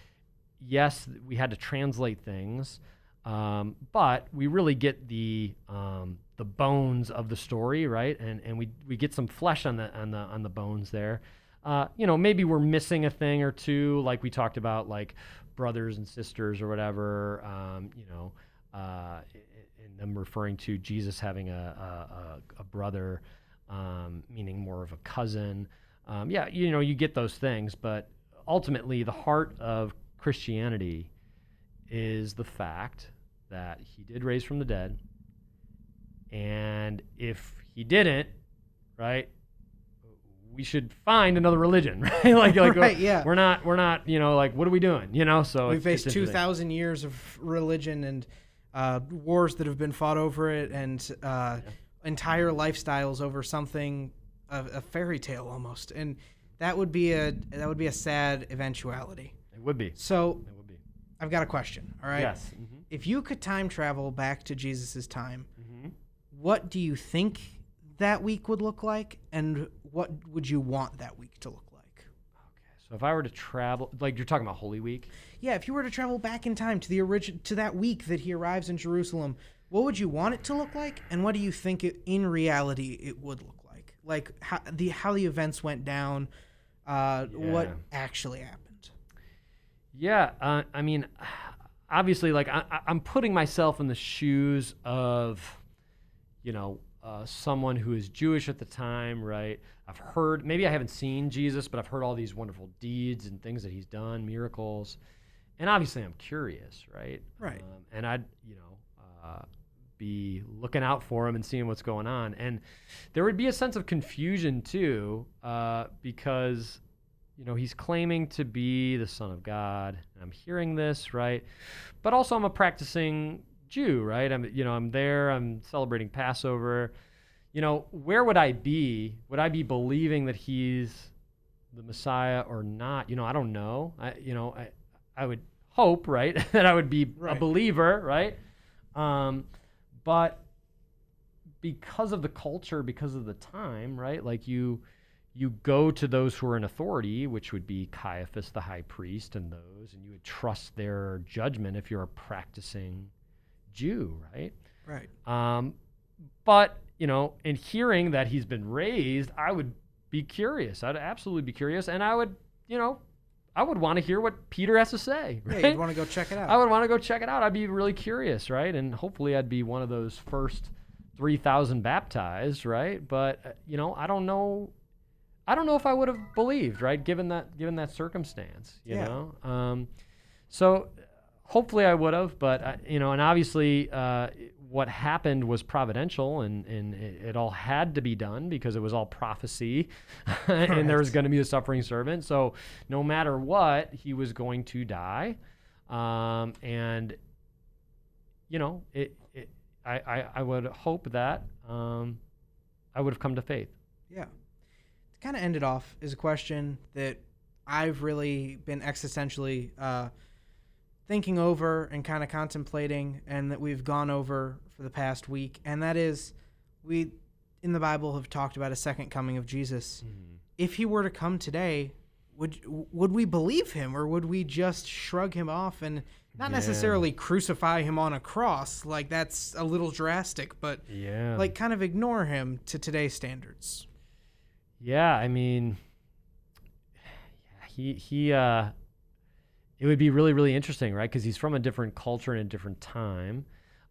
yes, we had to translate things, but we really get the bones of the story, right? And we get some flesh on the bones there. Maybe we're missing a thing or two, like we talked about, like brothers and sisters or whatever. And them referring to Jesus having a brother, meaning more of a cousin. You get those things, but ultimately the heart of Christianity is the fact that he did raise from the dead, and if he didn't, right, we should find another religion, right? like right, yeah. we're not, like, what are we doing? So we faced 2,000 years of religion and wars that have been fought over it, and entire lifestyles over something, a fairy tale almost, and that would be a sad eventuality. It would be. So I've got a question. All right. Yes. Mm-hmm. If you could time travel back to Jesus's time, Mm-hmm. what do you think that week would look like, and what would you want that week to look like? Okay. So if I were to travel, like you're talking about Holy Week? Yeah, if you were to travel back in time to that week that he arrives in Jerusalem, what would you want it to look like, and what do you think in reality it would look like? Like how the events went down, what actually happened. Yeah, I mean, obviously, like I'm putting myself in the shoes of, someone who is Jewish at the time, right? I've heard, maybe I haven't seen Jesus, but I've heard all these wonderful deeds and things that he's done, miracles, and obviously I'm curious, right? Right. And I'd, be looking out for him and seeing what's going on, and there would be a sense of confusion too, because he's claiming to be the Son of God, and I'm hearing this, right? But also I'm a practicing Jew, right? I'm there, I'm celebrating Passover. Where would I be? Would I be believing that he's the Messiah or not? I don't know. I would hope, right, that I would be a believer, right? But because of the culture, because of the time, right? Like you go to those who are in authority, which would be Caiaphas, the high priest, and you would trust their judgment if you're a practicing Jew, right? Right. But, in hearing that he's been raised, I would be curious. I'd absolutely be curious. And I would want to hear what Peter has to say, right? Yeah, you'd want to go check it out. I would want to go check it out. I'd be really curious, right? And hopefully I'd be one of those first 3,000 baptized, right? But, I don't know if I would have believed, right? Given that circumstance, you know? So hopefully I would have, but, and obviously what happened was providential, and it all had to be done because it was all prophecy, and there was going to be a suffering servant. So no matter what, he was going to die. And, I would hope that I would have come to faith. Yeah. To kind of end it off is a question that I've really been existentially thinking over and kind of contemplating, and that we've gone over for the past week, and that is, we in the Bible have talked about a second coming of Jesus. Mm-hmm. If he were to come today, would we believe him, or would we just shrug him off and not necessarily crucify him on a cross? Like, that's a little drastic, but like kind of ignore him to today's standards. Yeah, I mean, he it would be really, really interesting, right? Because he's from a different culture and a different time.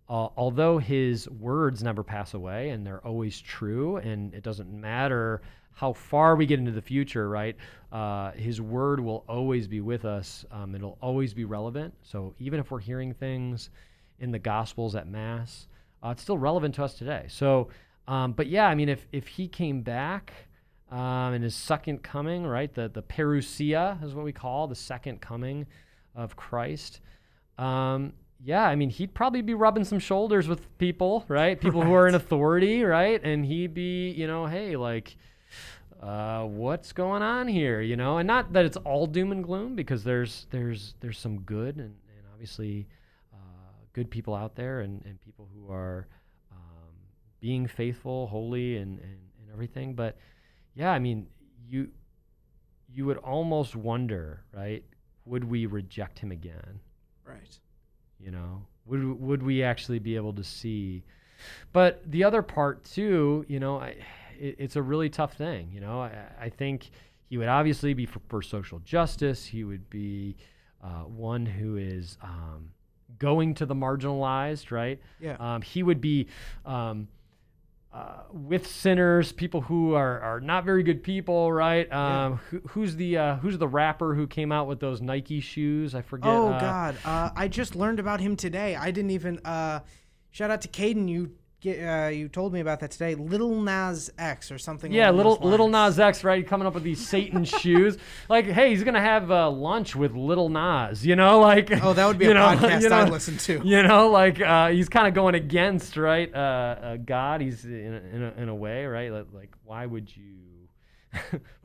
Although his words never pass away, and they're always true, and it doesn't matter how far we get into the future, right? His word will always be with us. It'll always be relevant. So even if we're hearing things in the Gospels at Mass, it's still relevant to us today. So, but yeah, I mean, if he came back in his second coming, right? The parousia is what we call the second coming of Christ. Yeah, I mean, he'd probably be rubbing some shoulders with people, right? People who are in authority, right? And he'd be, hey, like, what's going on here, And not that it's all doom and gloom, because there's some good and obviously good people out there, and people who are being faithful, holy, and everything. But yeah, I mean, you would almost wonder, right? Would we reject him again? Right. Would we actually be able to see? But the other part too, it's a really tough thing. I think he would obviously be for social justice. He would be one who is going to the marginalized, right? Yeah. He would be with sinners, people who are not very good people, right? Who's the rapper who came out with those Nike shoes? I forget. Oh God, I just learned about him today. I didn't even. Shout out to Caden. You you told me about that today. Little Nas X or something. Yeah, along those little lines. Nas X, right? Coming up with these Satan shoes. Like, hey, he's gonna have lunch with Little Nas. Like, Oh, that would be a podcast I'd listen to. Like he's kind of going against, right? God. He's in a way, right? Like, why would you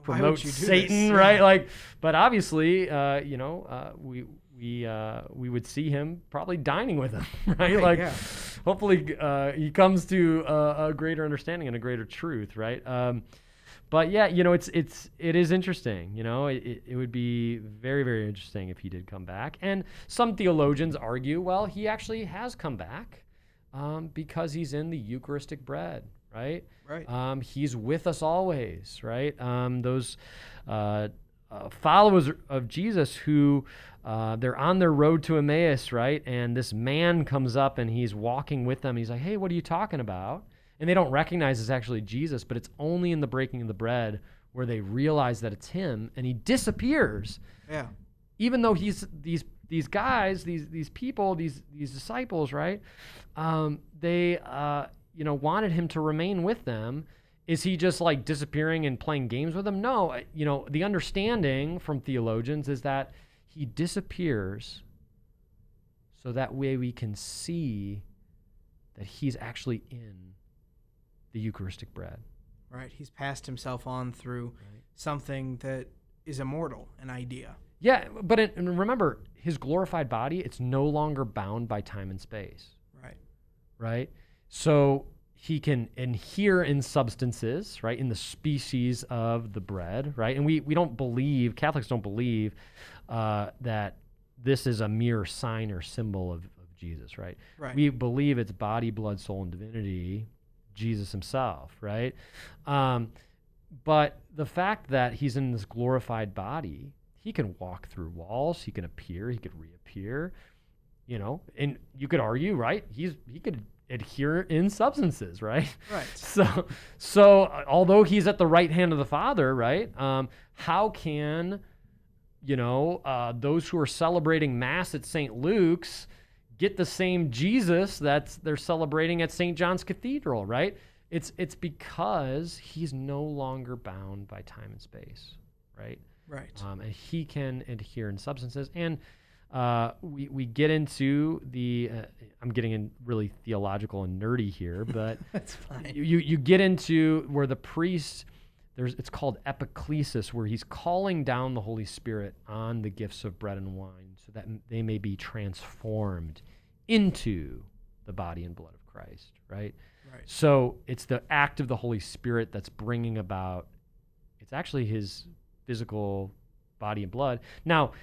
promote Satan, right? Yeah. Like, but obviously, we would see him probably dining with him, right? Like, yeah. hopefully he comes to a greater understanding and a greater truth, right? But yeah, it is interesting. It would be very, very interesting if he did come back. And some theologians argue, well, he actually has come back because he's in the Eucharistic bread, right? Right. He's with us always, right? Those followers of Jesus who they're on their road to Emmaus, right? And this man comes up and he's walking with them. He's like, hey, what are you talking about? And they don't recognize it's actually Jesus, but it's only in the breaking of the bread where they realize that it's him, and he disappears. Yeah. Even though he's these guys, these people, these disciples, right? They wanted him to remain with them. Is he just like disappearing and playing games with them? No. The understanding from theologians is that he disappears so that way we can see that he's actually in the Eucharistic bread. Right. He's passed himself on through something that is immortal, an idea. Yeah, but and remember, his glorified body, it's no longer bound by time and space. Right. Right? So he can adhere in substances, right, in the species of the bread, right? And we don't believe, Catholics don't believe that this is a mere sign or symbol of Jesus, right? Right. We believe it's body, blood, soul, and divinity, Jesus himself, right? But the fact that he's in this glorified body, he can walk through walls, he can appear, he could reappear, and you could argue, right? He could adhere in substances, right? Right. So although he's at the right hand of the Father, right? How can those who are celebrating Mass at St. Luke's get the same Jesus that they're celebrating at St. John's Cathedral, right? It's because he's no longer bound by time and space, right? Right. And he can adhere in substances. And we get into the I'm getting in really theological and nerdy here, but That's fine. You get into where the priest, it's called epiclesis, where he's calling down the Holy Spirit on the gifts of bread and wine so that they may be transformed into the body and blood of Christ, right? Right. So it's the act of the Holy Spirit that's bringing about, it's actually his physical body and blood. Now,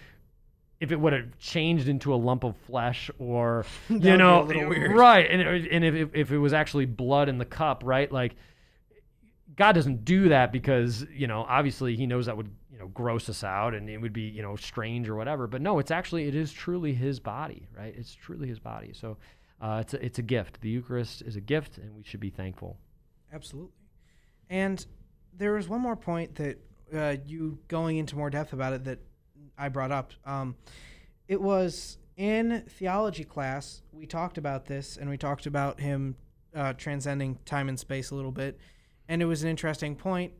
if it would have changed into a lump of flesh, or That would be a little weird. right, and if it was actually blood in the cup, right? Like, God doesn't do that because obviously he knows that would gross us out and it would be strange or whatever. But no, it is truly his body, right? It's truly his body. So it's a gift. The Eucharist is a gift, and we should be thankful. Absolutely. And there was one more point that you going into more depth about it that I brought up. It was in theology class, we talked about this, and we talked about him transcending time and space a little bit. And it was an interesting point.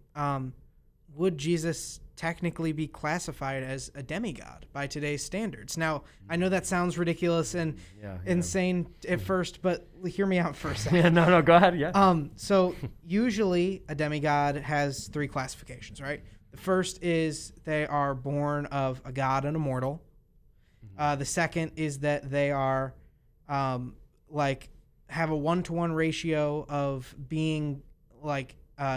Would Jesus technically be classified as a demigod by today's standards? Now, I know that sounds ridiculous and insane at first, but hear me out for a second. Yeah, no, go ahead. Yeah. So usually a demigod has three classifications, right? The first is they are born of a god and a mortal. The second is that they are have a 1-to-1 ratio of being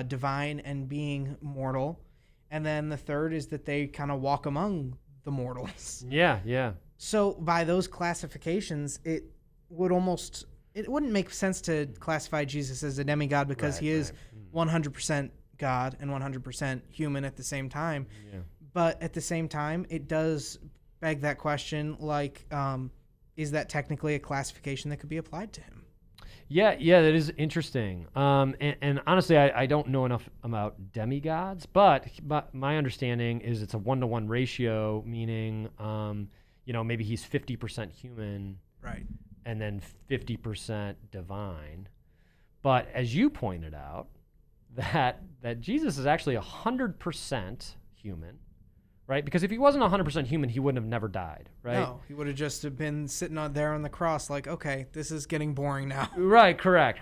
divine and being mortal. And then the third is that they kind of walk among the mortals. Yeah. So by those classifications, it wouldn't make sense to classify Jesus as a demigod because he is 100% God and 100% human at the same time. Yeah. But at the same time, it does beg that question, is that technically a classification that could be applied to him? Yeah, that is interesting. And honestly, I don't know enough about demigods, but my understanding is it's a 1-to-1 ratio, meaning, maybe he's 50% human, right, and then 50% divine. But as you pointed out, that Jesus is actually 100% human, right? Because if he wasn't 100% human, he wouldn't have never died, right? No, he would have just been sitting on there on the cross like, okay, this is getting boring now. Right, correct.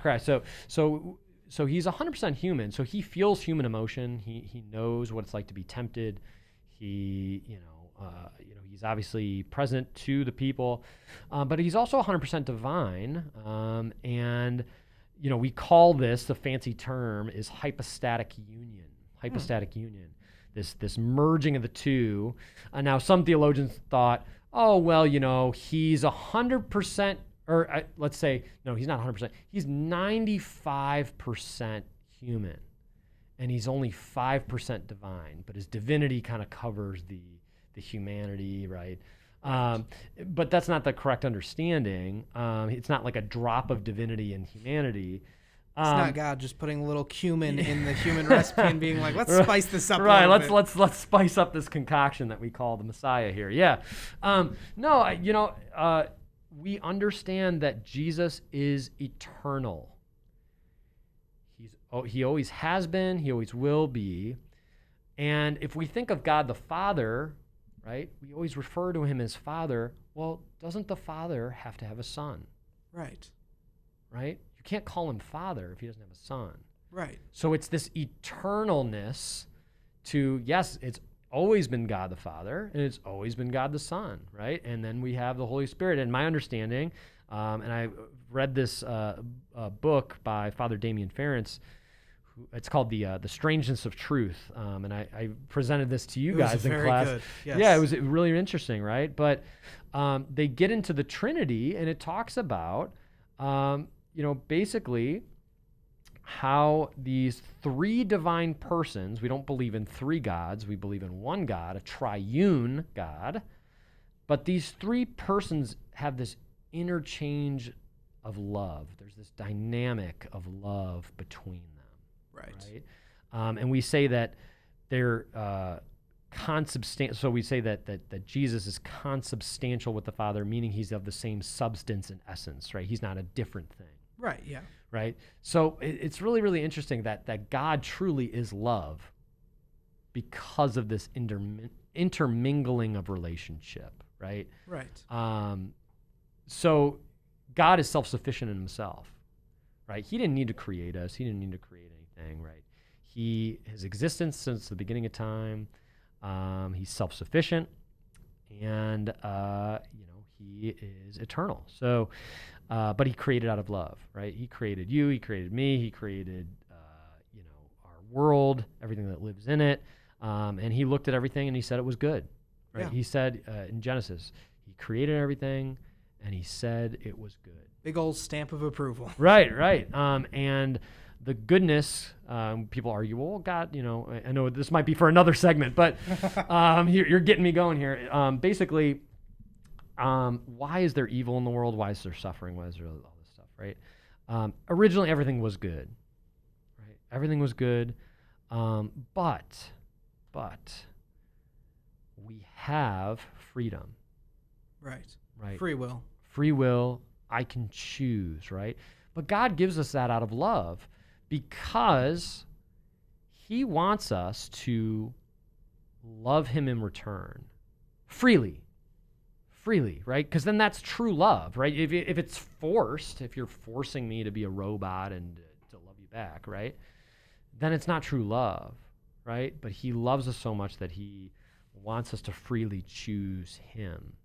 So he's 100% human. So he feels human emotion. He knows what it's like to be tempted. He, he's obviously present to the people, but he's also 100% divine. And we call this, the fancy term is hypostatic union. Hypostatic union. This merging of the two. Now, some theologians thought, oh, well, he's 100%, or let's say, no, he's not 100%. He's 95% human, and he's only 5% divine. But his divinity kind of covers the humanity, right? But that's not the correct understanding. It's not like a drop of divinity and humanity. It's not God just putting a little cumin in the human recipe and being like, let's spice this up. Right. A little Let's spice up this concoction that we call the Messiah here. Yeah. We understand that Jesus is eternal. He always has been. He always will be. And if we think of God the Father, right, we always refer to him as Father. Well, doesn't the Father have to have a son? Right. Right? You can't call him Father if he doesn't have a son. Right. So it's this eternalness to, yes, it's always been God the Father, and it's always been God the Son, right? And then we have the Holy Spirit. And my understanding, and I read this book by Father Damien Ference, it's called The Strangeness of Truth, and I presented this to you guys in class. Good. Yes. Yeah, it was really interesting, right? But they get into the Trinity, and it talks about basically how these three divine persons, we don't believe in three gods, we believe in one God, a triune God, but these three persons have this interchange of love. There's this dynamic of love between them. Right? And we say that they're consubstantial. So we say that Jesus is consubstantial with the Father, meaning he's of the same substance and essence, right? He's not a different thing. Right, yeah. Right? So it's really, really interesting that God truly is love because of this intermingling of relationship, right? Right. So God is self-sufficient in himself, right? He didn't need to create us. He didn't need to create anything, right? His existence since the beginning of time, he's self-sufficient, and he is eternal. So, but he created out of love, right? He created you, he created me, he created our world, everything that lives in it, and he looked at everything and he said it was good, right? Yeah. He said in Genesis, he created everything and he said it was good. Big old stamp of approval. Right. And the goodness, people argue, well, God, I know this might be for another segment, but you're getting me going here. Basically, why is there evil in the world? Why is there suffering? Why is there all this stuff, right? Originally, everything was good, right? Everything was good, but we have freedom. Right. Free will. I can choose, right? But God gives us that out of love because he wants us to love him in return freely, right? Because then that's true love, right? If it's forced, if you're forcing me to be a robot and to love you back, right? Then it's not true love, right? But he loves us so much that he wants us to freely choose him,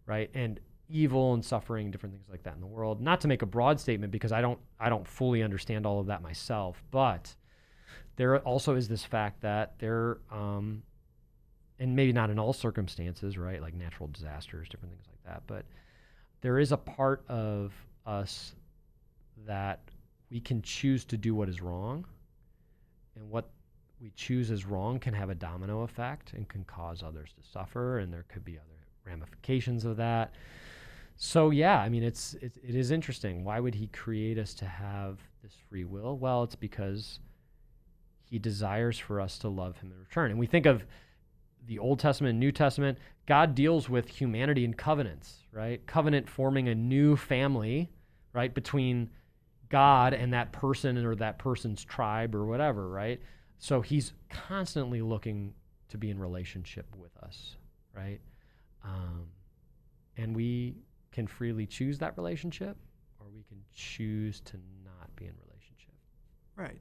right? And evil and suffering, different things like that in the world. Not to make a broad statement because I don't fully understand all of that myself, but there also is this fact that there, and maybe not in all circumstances, right? Like natural disasters, different things like that, but there is a part of us that we can choose to do what is wrong, and what we choose as wrong can have a domino effect and can cause others to suffer, and there could be other ramifications of that. So yeah, I mean, it is interesting. Why would he create us to have this free will? Well, it's because he desires for us to love him in return. And we think of the Old Testament and New Testament, God deals with humanity in covenants, right? Covenant forming a new family, right, between God and that person or that person's tribe or whatever, right? So he's constantly looking to be in relationship with us, right? And we can freely choose that relationship, or we can choose to not be in relationship. Right.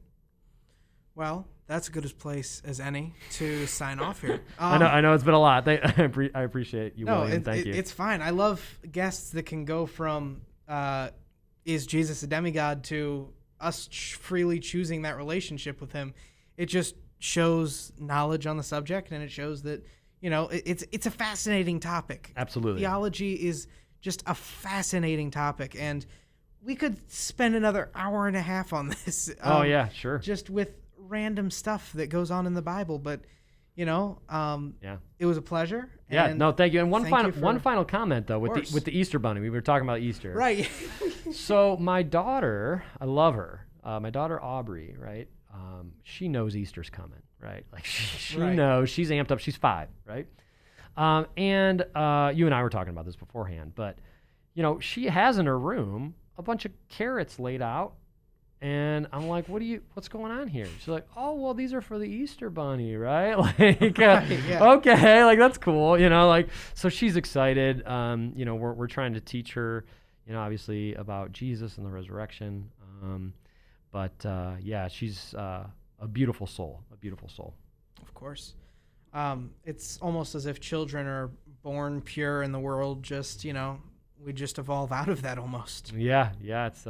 Well, that's a good as place as any to sign off here. I know it's been a lot. I appreciate you, William. Thank you. It's fine. I love guests that can go from is Jesus a demigod to us freely choosing that relationship with him. It just shows knowledge on the subject, and it shows that, it's a fascinating topic. Absolutely. Theology is just a fascinating topic, and we could spend another hour and a half on this. Yeah, sure. Just with random stuff that goes on in the Bible, but it was a pleasure. Yeah, no, thank you. And one final comment though with the Easter bunny. We were talking about Easter, right? So my daughter, I love her. My daughter Aubrey, right? She knows Easter's coming, right? Like she knows. She's amped up. She's 5, right? And you and I were talking about this beforehand, but she has in her room a bunch of carrots laid out. And I'm like, what's going on here? She's like, oh, well, these are for the Easter bunny, right? Like, okay, like that's cool, so she's excited. We're trying to teach her, obviously about Jesus and the resurrection. She's a beautiful soul. Of course. It's almost as if children are born pure and the world just, we just evolve out of that almost. Yeah. It's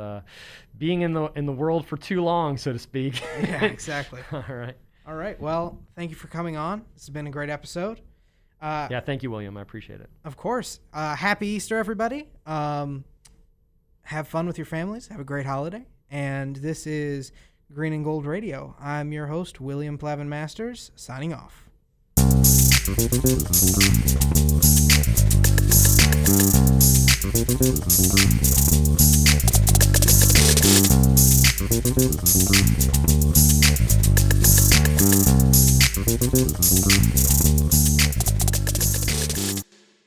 being in the world for too long, so to speak. Yeah, exactly. All right. Well, thank you for coming on. This has been a great episode. Thank you, William. I appreciate it. Of course. Happy Easter, everybody. Have fun with your families. Have a great holiday. And this is Green and Gold Radio. I'm your host, William Plavin Masters, signing off. Thank you.